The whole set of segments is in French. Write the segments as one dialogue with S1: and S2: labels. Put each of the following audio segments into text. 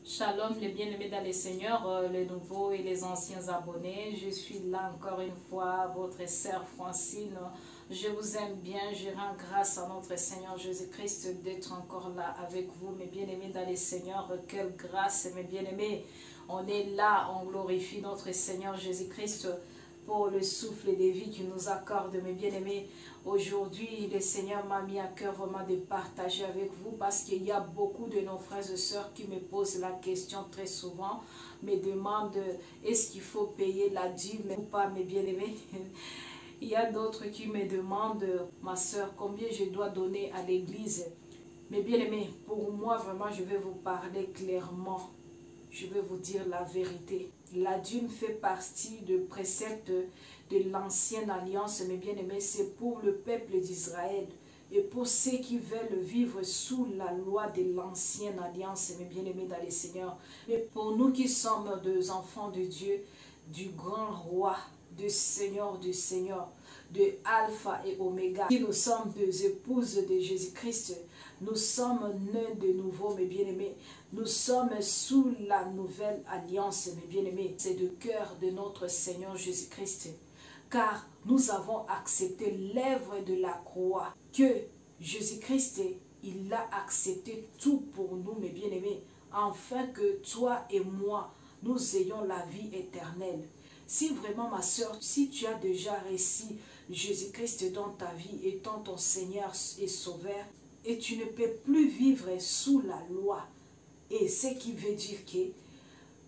S1: Shalom les bien-aimés dans les seigneurs, les nouveaux et les anciens abonnés. Je suis là encore une fois, votre sœur Francine. Je vous aime bien, je rends grâce à notre Seigneur Jésus-Christ d'être encore là avec vous, mes bien-aimés dans les seigneurs. Quelle grâce, mes bien-aimés. On est là, on glorifie notre Seigneur Jésus-Christ pour le souffle de vie qu'il nous accorde, mes bien-aimés. Aujourd'hui, le Seigneur m'a mis à cœur vraiment de partager avec vous parce qu'il y a beaucoup de nos frères et sœurs qui me posent la question très souvent, me demandent est-ce qu'il faut payer la dîme ou pas, mes bien-aimés. Il y a d'autres qui me demandent, ma sœur, combien je dois donner à l'église. Mes bien-aimés, pour moi, vraiment, je vais vous parler clairement. Je vais vous dire la vérité. La dîme fait partie de préceptes de l'ancienne alliance, mes bien-aimés. C'est pour le peuple d'Israël et pour ceux qui veulent vivre sous la loi de l'ancienne alliance, mes bien-aimés dans les seigneurs. Mais pour nous qui sommes des enfants de Dieu, du grand roi, du Seigneur, de Alpha et Oméga, qui nous sommes des épouses de Jésus-Christ, nous sommes nés de nouveau, mes bien-aimés. Nous sommes sous la nouvelle alliance, mes bien-aimés. C'est le cœur de notre Seigneur Jésus-Christ. Car nous avons accepté l'œuvre de la croix. Que Jésus-Christ, il a accepté tout pour nous, mes bien-aimés. Afin que toi et moi, nous ayons la vie éternelle. Si vraiment, ma soeur, si tu as déjà reçu Jésus-Christ dans ta vie étant ton Seigneur et Sauveur, et tu ne peux plus vivre sous la loi, et ce qui veut dire que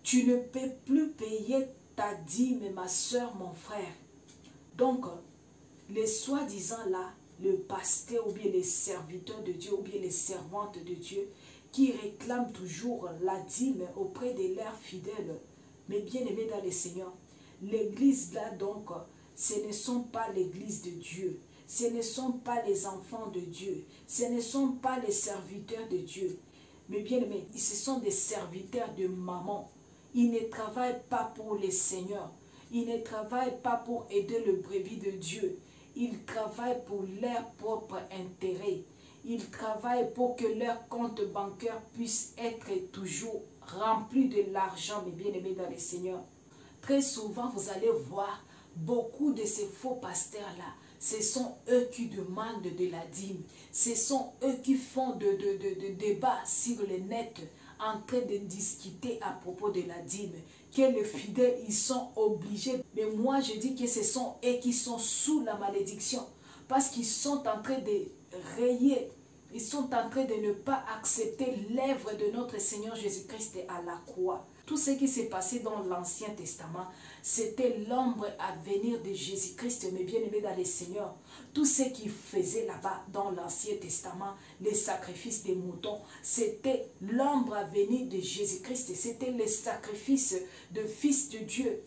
S1: tu ne peux plus payer ta dîme, ma soeur, mon frère. Donc, les soi-disant là, le pasteur ou bien les serviteurs de Dieu ou bien les servantes de Dieu qui réclament toujours la dîme auprès de leurs fidèles, mais bien aimés dans le Seigneur, l'église là donc, ce ne sont pas l'église de Dieu. Ce ne sont pas les enfants de Dieu. Ce ne sont pas les serviteurs de Dieu. Mais bien aimés, ce sont des serviteurs de maman. Ils ne travaillent pas pour les seigneurs. Ils ne travaillent pas pour aider le brebis de Dieu. Ils travaillent pour leur propre intérêt. Ils travaillent pour que leur compte bancaire puisse être toujours rempli de l'argent, mes bien-aimés dans les seigneurs. Très souvent, vous allez voir beaucoup de ces faux pasteurs-là. Ce sont eux qui demandent de la dîme. Ce sont eux qui font de débats sur le net en train de discuter à propos de la dîme. Que les fidèles, ils sont obligés. Mais moi, je dis que ce sont eux qui sont sous la malédiction. Parce qu'ils sont en train de rayer. Ils sont en train de ne pas accepter l'œuvre de notre Seigneur Jésus-Christ à la croix. Tout ce qui s'est passé dans l'Ancien Testament, c'était l'ombre à venir de Jésus-Christ, mes bien-aimés dans les seigneurs. Tout ce qu'il faisait là-bas dans l'Ancien Testament, les sacrifices des moutons, c'était l'ombre à venir de Jésus-Christ. C'était les sacrifices de Fils de Dieu.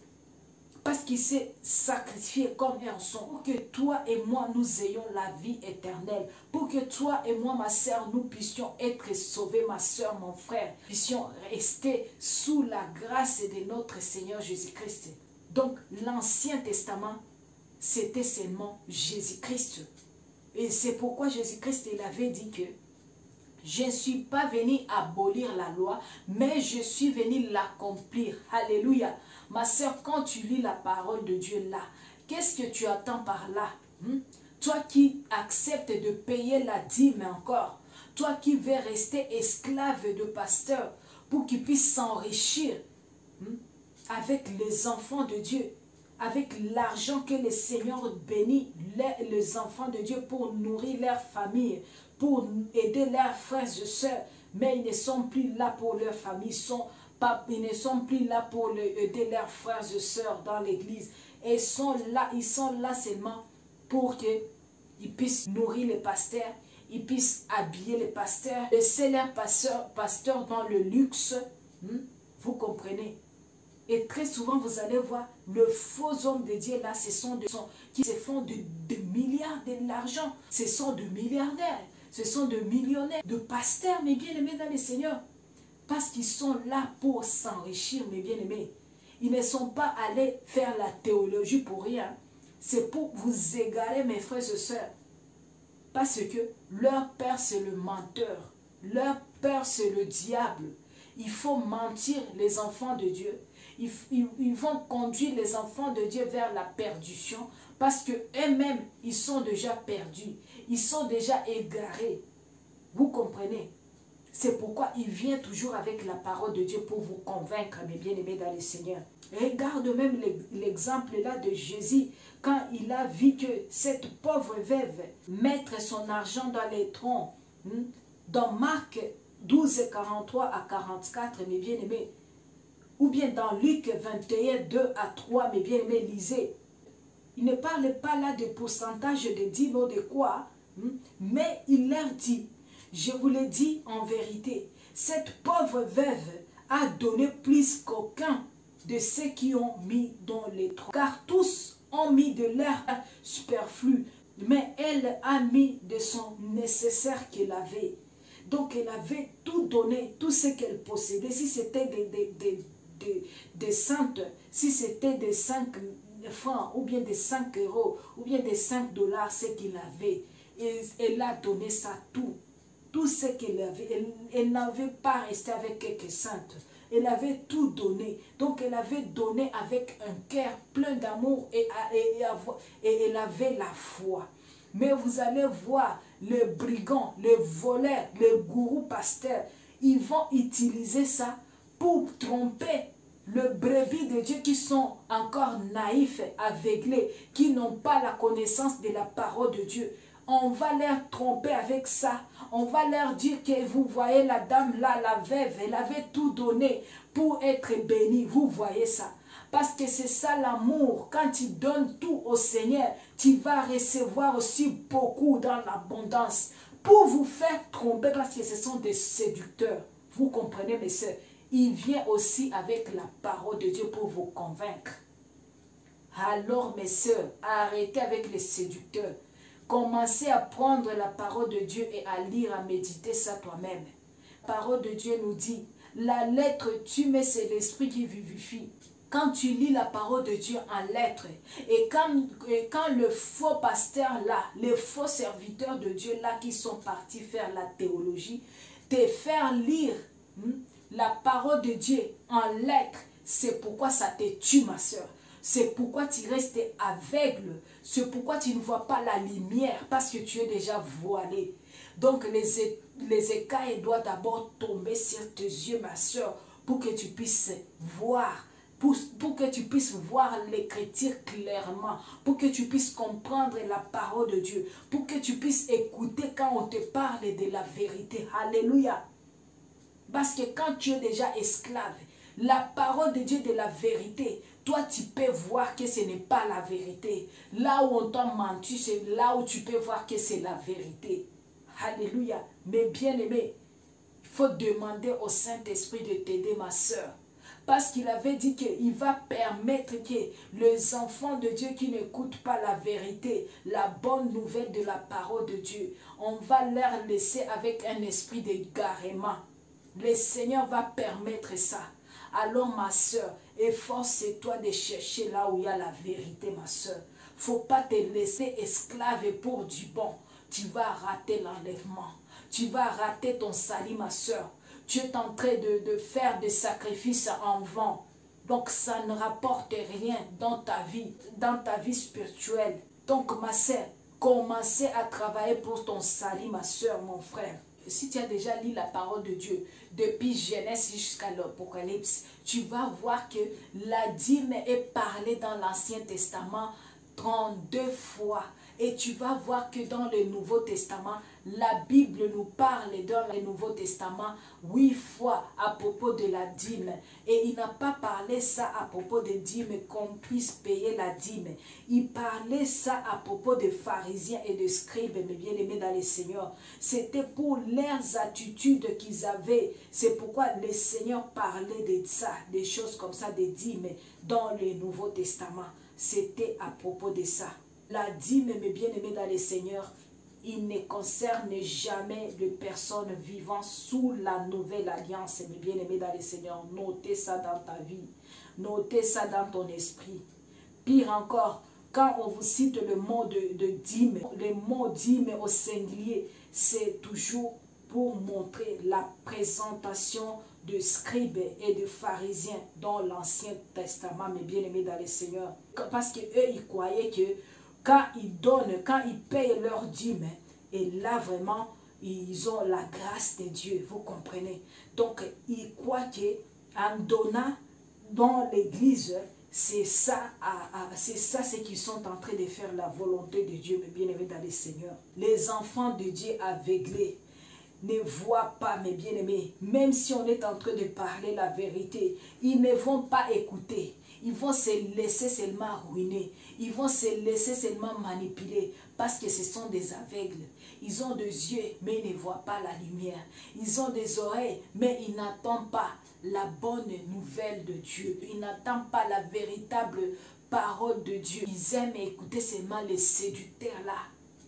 S1: Parce qu'il s'est sacrifié comme un son pour que toi et moi nous ayons la vie éternelle. Pour que toi et moi, ma soeur, nous puissions être sauvés, ma soeur, mon frère. Puissions rester sous la grâce de notre Seigneur Jésus-Christ. Donc l'Ancien Testament, c'était seulement Jésus-Christ. Et c'est pourquoi Jésus-Christ, il avait dit que je ne suis pas venu abolir la loi, mais je suis venu l'accomplir. Alléluia. Ma soeur, quand tu lis la parole de Dieu là, qu'est-ce que tu attends par là? Toi qui acceptes de payer la dîme encore, toi qui veux rester esclave de pasteur pour qu'il puisse s'enrichir avec les enfants de Dieu, avec l'argent que le Seigneur bénit les enfants de Dieu pour nourrir leur famille, pour aider leurs frères et sœurs, mais ils ne sont plus là pour leur famille, ils ne sont plus là pour aider leurs frères et sœurs dans l'église. Ils sont là seulement pour qu'ils puissent nourrir les pasteurs, ils puissent habiller les pasteurs, laisser leurs pasteurs dans le luxe. Vous comprenez? Et très souvent, vous allez voir, le faux homme de Dieu là, ce sont des gens qui se font de milliards d'argent. Ce sont de milliardaires, ce sont de millionnaires, de pasteurs, mes bien-aimés dans le Seigneur. Parce qu'ils sont là pour s'enrichir, mes bien-aimés. Ils ne sont pas allés faire la théologie pour rien. C'est pour vous égarer, mes frères et sœurs. Parce que leur père, c'est le menteur. Leur père, c'est le diable. il faut mentir les enfants de Dieu. Ils vont conduire les enfants de Dieu vers la perdition parce qu'eux-mêmes, ils sont déjà perdus. Ils sont déjà égarés. Vous comprenez? C'est pourquoi il vient toujours avec la parole de Dieu pour vous convaincre, mes bien-aimés dans le Seigneur. Regarde même l'exemple là de Jésus, quand il a vu que cette pauvre veuve mettre son argent dans les troncs, dans Marc 12, 43 à 44, mes bien-aimés, ou bien dans Luc 21, 2 à 3, mes bien-aimés, lisez. Il ne parle pas là de pourcentage de dîmes ou de quoi, mais il leur dit, je vous le dis en vérité, cette pauvre veuve a donné plus qu'aucun de ceux qui ont mis dans les troncs. Car tous ont mis de leur superflu, mais elle a mis de son nécessaire qu'elle avait. Donc elle avait tout donné, tout ce qu'elle possédait. Si c'était des cents, si c'était des 5 francs, ou bien des 5 euros, ou bien des 5 dollars, ce qu'il avait. Et elle a donné ça tout. Tout ce qu'elle avait. Elle n'avait pas resté avec quelques cents. Elle avait tout donné. Donc elle avait donné avec un cœur plein d'amour et elle avait la foi. Mais vous allez voir, les brigands, les voleurs, les gourous pasteurs, ils vont utiliser ça pour tromper le brebis de Dieu qui sont encore naïfs, aveuglés, qui n'ont pas la connaissance de la parole de Dieu. On va leur tromper avec ça. On va leur dire que vous voyez la dame là, la veuve, elle avait tout donné pour être bénie. Vous voyez ça. Parce que c'est ça l'amour. Quand tu donnes tout au Seigneur, tu vas recevoir aussi beaucoup dans l'abondance. Pour vous faire tromper, parce que ce sont des séducteurs. Vous comprenez, mes soeurs? Il vient aussi avec la parole de Dieu pour vous convaincre. Alors, mes soeurs, arrêtez avec les séducteurs. Commencez à prendre la parole de Dieu et à lire, à méditer ça toi-même. La parole de Dieu nous dit, la lettre tue, mais c'est l'esprit qui vivifie. Quand tu lis la parole de Dieu en lettres, et quand le faux pasteur là, les faux serviteurs de Dieu là qui sont partis faire la théologie, te faire lire la parole de Dieu en lettres, c'est pourquoi ça te tue, ma soeur. C'est pourquoi tu restes aveugle. C'est pourquoi tu ne vois pas la lumière, parce que tu es déjà voilé. Donc les écailles doivent d'abord tomber sur tes yeux, ma soeur, pour que tu puisses voir. Pour que tu puisses voir l'écriture clairement, pour que tu puisses comprendre la parole de Dieu, pour que tu puisses écouter quand on te parle de la vérité. Alléluia. Parce que quand tu es déjà esclave, la parole de Dieu de la vérité, toi tu peux voir que ce n'est pas la vérité. Là où on t'a menti, c'est là où tu peux voir que c'est la vérité. Alléluia. Mais bien aimé, il faut demander au Saint-Esprit de t'aider, ma soeur. Parce qu'il avait dit qu'il va permettre que les enfants de Dieu qui n'écoutent pas la vérité, la bonne nouvelle de la parole de Dieu, on va leur laisser avec un esprit d'égarement. Le Seigneur va permettre ça. Alors ma soeur, efforce-toi de chercher là où il y a la vérité, ma soeur. Faut pas te laisser esclave pour du bon. Tu vas rater l'enlèvement. Tu vas rater ton salut, ma soeur. Tu es en train de faire des sacrifices en vain. Donc ça ne rapporte rien dans ta vie spirituelle. Donc ma soeur, commencez à travailler pour ton salut, ma soeur, mon frère. Si tu as déjà lu la parole de Dieu, depuis Genèse jusqu'à l'Apocalypse, tu vas voir que la dîme est parlée dans l'Ancien Testament 32 fois. Et tu vas voir que dans le Nouveau Testament, la Bible nous parle dans le Nouveau Testament 8 fois à propos de la dîme. Et il n'a pas parlé ça à propos de dîme, qu'on puisse payer la dîme. Il parlait ça à propos des pharisiens et des scribes, mes bien-aimés dans le Seigneur. C'était pour leurs attitudes qu'ils avaient. C'est pourquoi le Seigneur parlait de ça, des choses comme ça, des dîmes dans le Nouveau Testament. C'était à propos de ça. La dîme, mes bien-aimés dans le Seigneur, il ne concerne jamais les personnes vivant sous la nouvelle alliance, mes bien-aimés dans le Seigneur. Notez ça dans ta vie. Notez ça dans ton esprit. Pire encore, quand on vous cite le mot de dîme, le mot dîme au singulier, c'est toujours pour montrer la présentation de scribes et de pharisiens dans l'Ancien Testament, mes bien-aimés dans le Seigneur. Parce qu'eux, ils croyaient que quand ils donnent, quand ils payent leur dîme, et là vraiment, ils ont la grâce de Dieu, vous comprenez. Donc, ils croient qu'en donnant dans l'église, c'est ça ce qu'ils sont en train de faire la volonté de Dieu, mes bien-aimés dans le Seigneur. Les enfants de Dieu aveuglés ne voient pas, mes bien-aimés, même si on est en train de parler la vérité, ils ne vont pas écouter. Ils vont se laisser seulement ruiner. Ils vont se laisser seulement manipuler parce que ce sont des aveugles. Ils ont des yeux, mais ils ne voient pas la lumière. Ils ont des oreilles, mais ils n'entendent pas la bonne nouvelle de Dieu. Ils n'entendent pas la véritable parole de Dieu. Ils aiment écouter seulement les séducteurs là,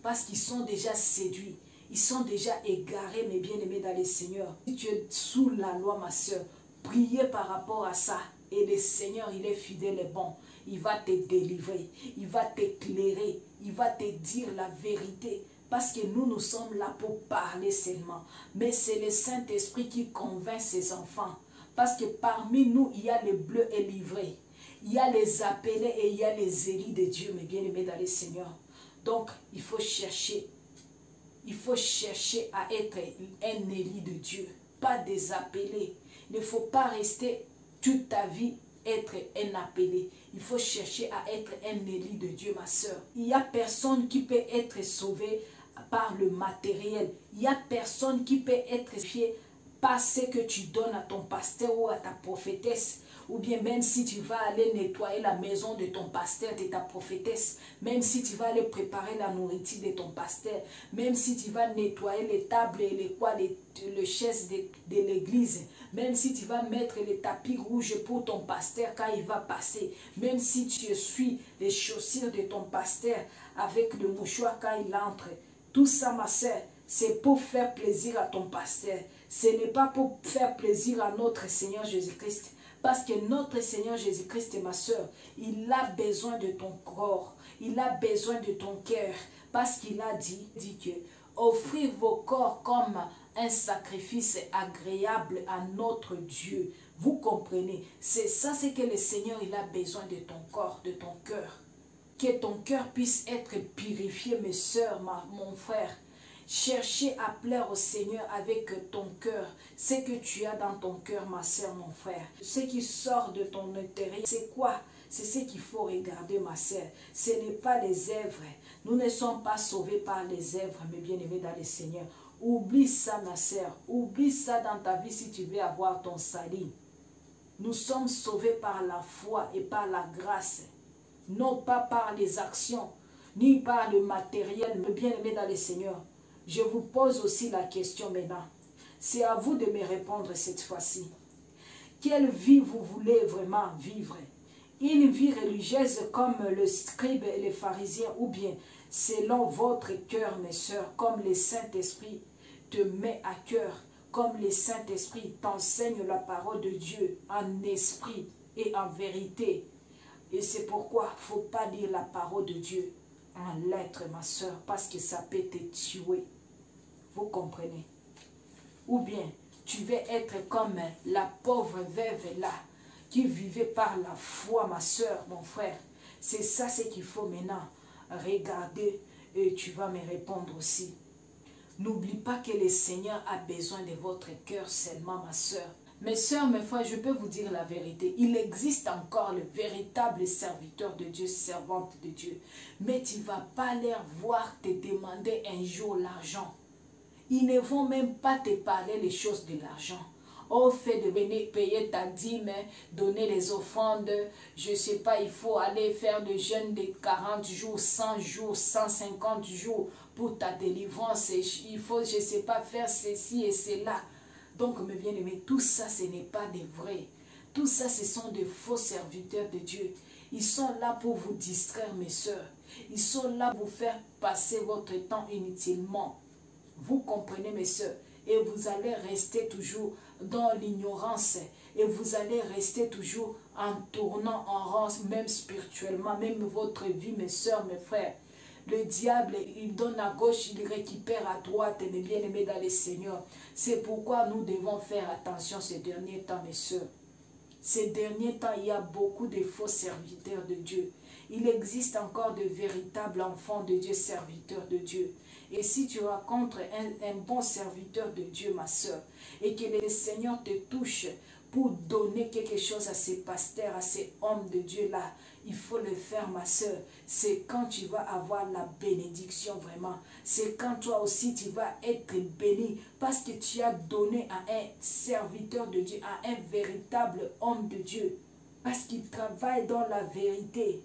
S1: parce qu'ils sont déjà séduits. Ils sont déjà égarés, mes bien-aimés dans le Seigneur. Si tu es sous la loi, ma soeur, priez par rapport à ça. Et le Seigneur, il est fidèle et bon. Il va te délivrer. Il va t'éclairer. Il va te dire la vérité. Parce que nous sommes là pour parler seulement. Mais c'est le Saint-Esprit qui convainc ses enfants. Parce que parmi nous, il y a les bleus et livrés. Il y a les appelés et il y a les élus de Dieu, mes bien-aimés dans le Seigneur. Donc, il faut chercher. Il faut chercher à être un élu de Dieu, pas des appelés. Il ne faut pas rester toute ta vie être un appelé. Il faut chercher à être un élu de Dieu, ma soeur. Il n'y a personne qui peut être sauvé par le matériel. Il n'y a personne qui peut être fier par ce que tu donnes à ton pasteur ou à ta prophétesse. Ou bien même si tu vas aller nettoyer la maison de ton pasteur, de ta prophétesse, même si tu vas aller préparer la nourriture de ton pasteur, même si tu vas nettoyer les tables et les chaises de l'église, même si tu vas mettre les tapis rouges pour ton pasteur quand il va passer, même si tu essuies les chaussures de ton pasteur avec le mouchoir quand il entre, tout ça, ma soeur, c'est pour faire plaisir à ton pasteur. Ce n'est pas pour faire plaisir à notre Seigneur Jésus-Christ. Parce que notre Seigneur Jésus-Christ, ma soeur, il a besoin de ton corps. Il a besoin de ton cœur. Parce qu'il a dit que offrez vos corps comme un sacrifice agréable à notre Dieu. Vous comprenez? C'est ça, c'est que le Seigneur, il a besoin de ton corps, de ton cœur. Que ton cœur puisse être purifié, mes soeurs, mon frère. Cherchez à plaire au Seigneur avec ton cœur. Ce que tu as dans ton cœur, ma soeur, mon frère. Ce qui sort de ton intérieur, c'est quoi? C'est ce qu'il faut regarder, ma soeur. Ce n'est pas les œuvres. Nous ne sommes pas sauvés par les œuvres, mes bien-aimés dans le Seigneur. Oublie ça, ma soeur. Oublie ça dans ta vie si tu veux avoir ton salut. Nous sommes sauvés par la foi et par la grâce. Non pas par les actions, ni par le matériel, mes bien-aimés dans le Seigneur. Je vous pose aussi la question maintenant. C'est à vous de me répondre cette fois-ci. Quelle vie vous voulez vraiment vivre? Une vie religieuse comme le scribe et les pharisiens, ou bien selon votre cœur, mes sœurs, comme le Saint-Esprit te met à cœur, comme le Saint-Esprit t'enseigne la parole de Dieu en esprit et en vérité. Et c'est pourquoi il ne faut pas dire la parole de Dieu en lettres, ma soeur, parce que ça peut te tuer. Vous comprenez? Ou bien, tu veux être comme la pauvre veuve là, qui vivait par la foi, ma soeur, mon frère. C'est ça ce qu'il faut maintenant regarder et tu vas me répondre aussi. N'oublie pas que le Seigneur a besoin de votre cœur seulement, ma soeur. Mes soeurs, mes frères, je peux vous dire la vérité. Il existe encore le véritable serviteur de Dieu, servante de Dieu. Mais tu ne vas pas leur voir te demander un jour l'argent. Ils ne vont même pas te parler les choses de l'argent. Au fait de venir payer ta dîme, donner les offrandes, je ne sais pas, il faut aller faire le jeûne de 40 jours, 100 jours, 150 jours pour ta délivrance. Il faut, je ne sais pas, faire ceci et cela. Donc, mes bien-aimés, tout ça, ce n'est pas des vrais. Tout ça, ce sont des faux serviteurs de Dieu. Ils sont là pour vous distraire, mes soeurs. Ils sont là pour vous faire passer votre temps inutilement. Vous comprenez, mes soeurs? Et vous allez rester toujours dans l'ignorance. Et vous allez rester toujours en tournant en rond, même spirituellement, même votre vie, mes soeurs, mes frères. Le diable, il donne à gauche, il récupère à droite, mes bien-aimés dans les Seigneurs. C'est pourquoi nous devons faire attention ces derniers temps, mes soeurs. Ces derniers temps, il y a beaucoup de faux serviteurs de Dieu. Il existe encore de véritables enfants de Dieu, serviteurs de Dieu. Et si tu rencontres un bon serviteur de Dieu, ma soeur, et que le Seigneur te touche pour donner quelque chose à ces pasteurs, à ces hommes de Dieu-là, il faut le faire, ma soeur. C'est quand tu vas avoir la bénédiction vraiment. C'est quand toi aussi tu vas être béni parce que tu as donné à un serviteur de Dieu, à un véritable homme de Dieu. Parce qu'il travaille dans la vérité.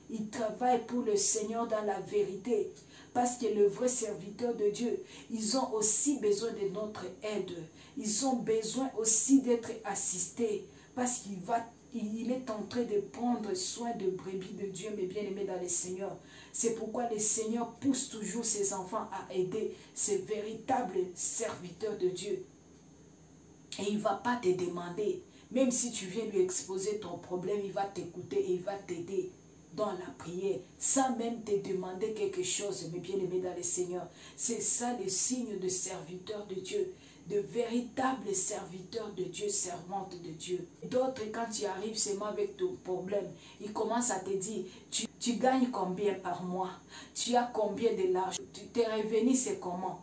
S1: Il travaille pour le Seigneur dans la vérité. Parce que le vrai serviteur de Dieu, ils ont aussi besoin de notre aide. Ils ont besoin aussi d'être assistés. Parce qu'il est en train de prendre soin de brebis de Dieu, mes bien-aimés dans le Seigneur. C'est pourquoi le Seigneur pousse toujours ses enfants à aider ces véritables serviteurs de Dieu. Et il ne va pas te demander, même si tu viens lui exposer ton problème, il va t'écouter et il va t'aider dans la prière, sans même te demander quelque chose, mes bien-aimés dans le Seigneur. C'est ça le signe de serviteur de Dieu, de véritables serviteurs de Dieu, servantes de Dieu. D'autres, quand tu arrives seulement avec ton problème, ils commencent à te dire, tu gagnes combien par mois? Tu as combien de l'argent? Tes revenus, c'est comment?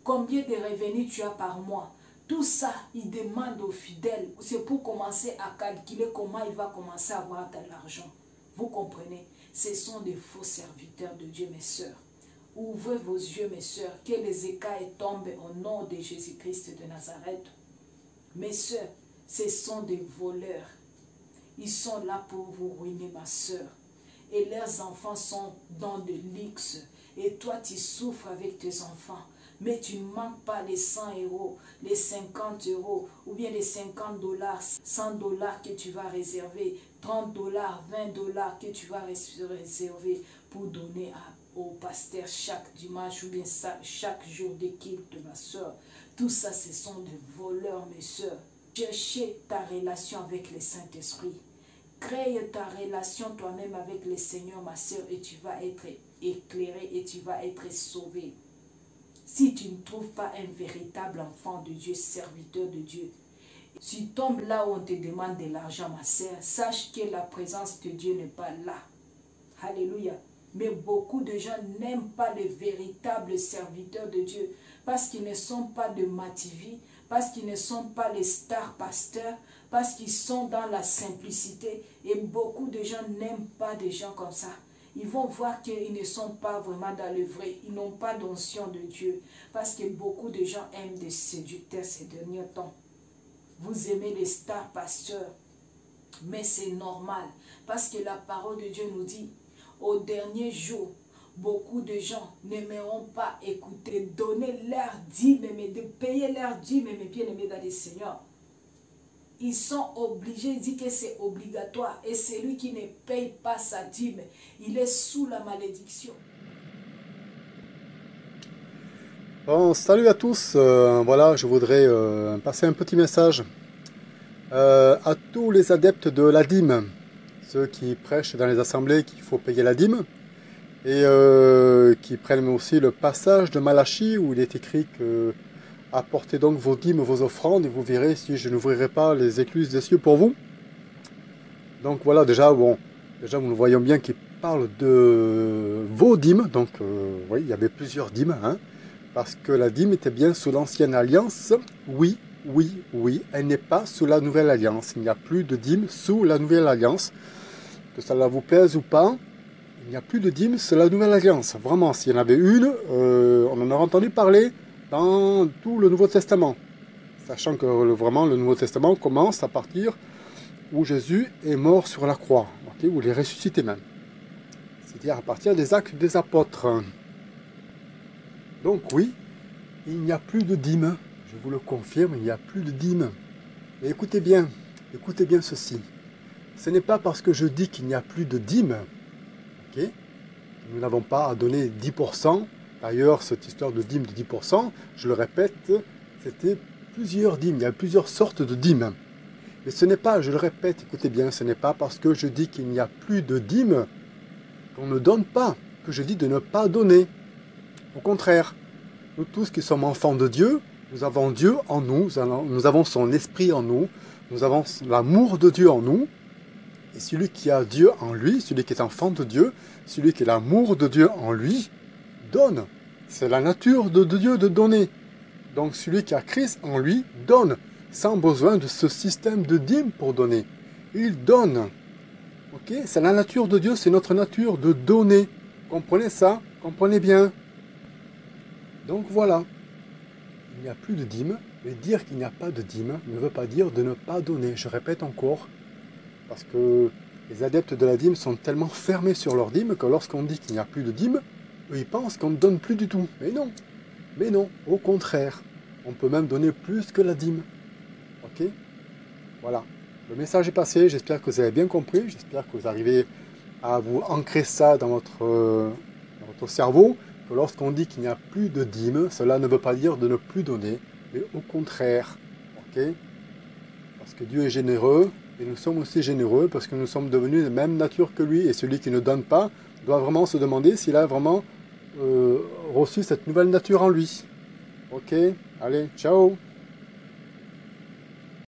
S1: Combien de revenus tu as par mois? Tout ça, il demande aux fidèles. C'est pour commencer à calculer comment il va commencer à avoir de l'argent. Vous comprenez? Ce sont des faux serviteurs de Dieu, mes sœurs. Ouvrez vos yeux, mes sœurs, que les écailles tombent au nom de Jésus-Christ de Nazareth. Mes sœurs, ce sont des voleurs. Ils sont là pour vous ruiner, ma sœur. Et leurs enfants sont dans de luxe. Et toi, tu souffres avec tes enfants. Mais tu ne manques pas les 100 euros, les 50 euros, ou bien les 50 $, 100 $ que tu vas réserver, 30 $, 20 $ que tu vas réserver pour donner au pasteur chaque dimanche, ou bien chaque jour de culte, ma soeur. Tout ça, ce sont des voleurs, mes soeurs. Cherchez ta relation avec le Saint-Esprit. Crée ta relation toi-même avec le Seigneur, ma soeur, et tu vas être éclairé et tu vas être sauvé. Si tu ne trouves pas un véritable enfant de Dieu, serviteur de Dieu, si tu tombes là où on te demande de l'argent, ma sœur, sache que la présence de Dieu n'est pas là. Alléluia. Mais beaucoup de gens n'aiment pas les véritables serviteurs de Dieu parce qu'ils ne sont pas de Mativi, parce qu'ils ne sont pas les stars pasteurs, parce qu'ils sont dans la simplicité. Et beaucoup de gens n'aiment pas des gens comme ça. Ils vont voir qu'ils ne sont pas vraiment dans le vrai. Ils n'ont pas d'onction de Dieu. Parce que beaucoup de gens aiment des séducteurs ces derniers temps. Vous aimez les stars pasteurs. Mais c'est normal. Parce que la parole de Dieu nous dit, au dernier jour, beaucoup de gens n'aimeront pas écouter, donner leur dîme, mais de payer leur dîme, mes bien-aimés dans le Seigneur. Ils sont obligés, il dit que c'est obligatoire. Et celui qui ne paye pas sa dîme, il est sous la malédiction.
S2: Bon, salut à tous. Voilà, je voudrais passer un petit message à tous les adeptes de la dîme, ceux qui prêchent dans les assemblées qu'il faut payer la dîme, et qui prennent aussi le passage de Malachie où il est écrit que apportez donc vos dîmes, vos offrandes, et vous verrez si je n'ouvrirai pas les écluses des cieux pour vous. Donc voilà, déjà nous le voyons bien qu'il parle de vos dîmes. Donc oui, il y avait plusieurs dîmes, hein, parce que la dîme était bien sous l'ancienne alliance. Oui, elle n'est pas sous la nouvelle alliance. Il n'y a plus de dîme sous la nouvelle alliance. Que cela vous plaise ou pas, il n'y a plus de dîme sous la nouvelle alliance. Vraiment, s'il y en avait une, on en aurait entendu parler dans tout le Nouveau Testament. Sachant que vraiment le Nouveau Testament commence à partir où Jésus est mort sur la croix, okay, où il est ressuscité même. C'est-à-dire à partir des actes des apôtres. Donc oui, il n'y a plus de dîme, je vous le confirme, il n'y a plus de dîme. Mais écoutez bien ceci. Ce n'est pas parce que je dis qu'il n'y a plus de dîme, okay, nous n'avons pas à donner 10%. D'ailleurs, cette histoire de dîme de 10%, je le répète, c'était plusieurs dîmes, il y a plusieurs sortes de dîmes. Mais ce n'est pas, je le répète, écoutez bien, ce n'est pas parce que je dis qu'il n'y a plus de dîmes qu'on ne donne pas. que je dis de ne pas donner. Au contraire, nous tous qui sommes enfants de Dieu, nous avons Dieu en nous, nous avons son esprit en nous, nous avons l'amour de Dieu en nous. Et celui qui a Dieu en lui, celui qui est enfant de Dieu, celui qui a l'amour de Dieu en lui, donne. C'est la nature de Dieu de donner. Donc celui qui a Christ en lui donne, sans besoin de ce système de dîmes pour donner. Il donne. Ok? C'est la nature de Dieu, c'est notre nature de donner. Comprenez ça? Comprenez bien? Donc voilà. Il n'y a plus de dîmes, mais dire qu'il n'y a pas de dîmes ne veut pas dire de ne pas donner. Je répète encore, parce que les adeptes de la dîme sont tellement fermés sur leur dîme que lorsqu'on dit qu'il n'y a plus de dîmes, eux ils pensent qu'on ne donne plus du tout. Mais non, au contraire. On peut même donner plus que la dîme. Ok? Voilà. Le message est passé, j'espère que vous avez bien compris, j'espère que vous arrivez à vous ancrer ça dans votre cerveau, que lorsqu'on dit qu'il n'y a plus de dîmes, cela ne veut pas dire de ne plus donner, mais au contraire. Ok? Parce que Dieu est généreux, et nous sommes aussi généreux, parce que nous sommes devenus de même nature que lui, et celui qui ne donne pas doit vraiment se demander s'il a vraiment reçu cette nouvelle nature en lui. Ok? Allez, ciao!